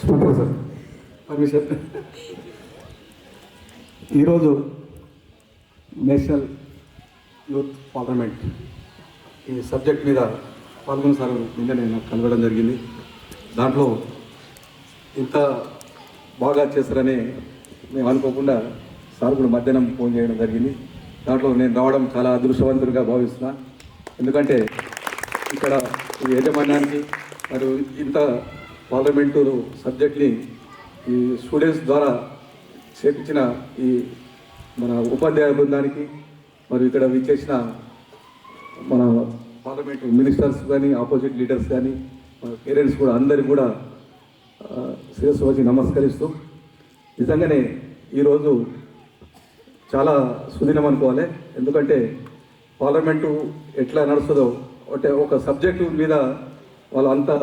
Speaker sir permission. ఈరోజు national youth parliament ఈ subject మీద పాల్గొన్న సార్ నిన్న నేను కలవడం జరిగింది. దాంట్లో ఇంత బాగా చేస్తారని మేము అనుకోకుండా సార్ కూడా మధ్యాహ్నం ఫోన్ చేయడం జరిగింది. దాంట్లో నేను రావడం చాలా అదృష్టవంతుడిగా భావిస్తున్నా. ఎందుకంటే ఇక్కడ ఈ యాజమాన్యానికి మరియు ఇంత పార్లమెంటు సబ్జెక్ట్ని ఈ స్టూడెంట్స్ ద్వారా చేపించిన ఈ మన ఉపాధ్యాయ బృందానికి మరియు ఇక్కడ విచ్చేసిన మన పార్లమెంటు మినిస్టర్స్ కానీ ఆపోజిట్ లీడర్స్ కానీ పేరెంట్స్ కూడా అందరికీ కూడా శిరస్సు వచ్చి నమస్కరిస్తూ, నిజంగానే ఈరోజు చాలా సుదినం అనుకోవాలి. ఎందుకంటే పార్లమెంటు ఎట్లా నడుస్తుందో అంటే ఒక సబ్జెక్టు మీద వాళ్ళు అంతా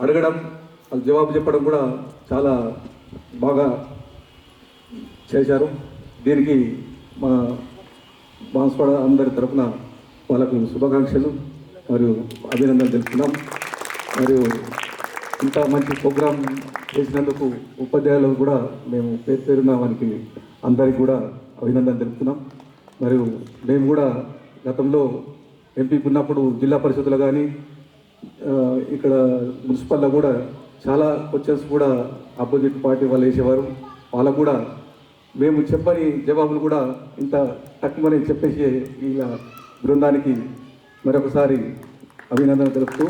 అడగడం, వాళ్ళు జవాబు చెప్పడం కూడా చాలా బాగా చేశారు. దీనికి మా బాన్స్వాడ అందరి తరఫున వాళ్ళకు శుభాకాంక్షలు మరియు అభినందనలు తెలుపుతున్నాం. మరియు ఇంత మంచి ప్రోగ్రాం చేసినందుకు ఉపాధ్యాయులకు కూడా మేము పేరున్న వారికి అందరికీ కూడా అభినందనలు తెలుపుతున్నాం. మరియు మేము కూడా గతంలో ఎంపీకి ఉన్నప్పుడు జిల్లా పరిషత్తులో కానీ ఇక్కడ మున్సిపల్లో కూడా చాలా క్వశ్చన్స్ కూడా ఆపోజిట్ పార్టీ వాళ్ళు వేసేవారు. వాళ్ళకు కూడా మేము చెప్పని జవాబులు కూడా ఇంత తక్కువని చెప్పేసి వీళ్ళ బృందానికి మరొకసారి అభినందన తెలుపుతూ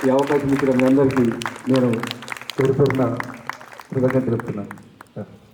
ఈ అవకాశం ఇచ్చిన మీ అందరికీ నేను పేరున కృతజ్ఞత తెలుపుతున్నాను.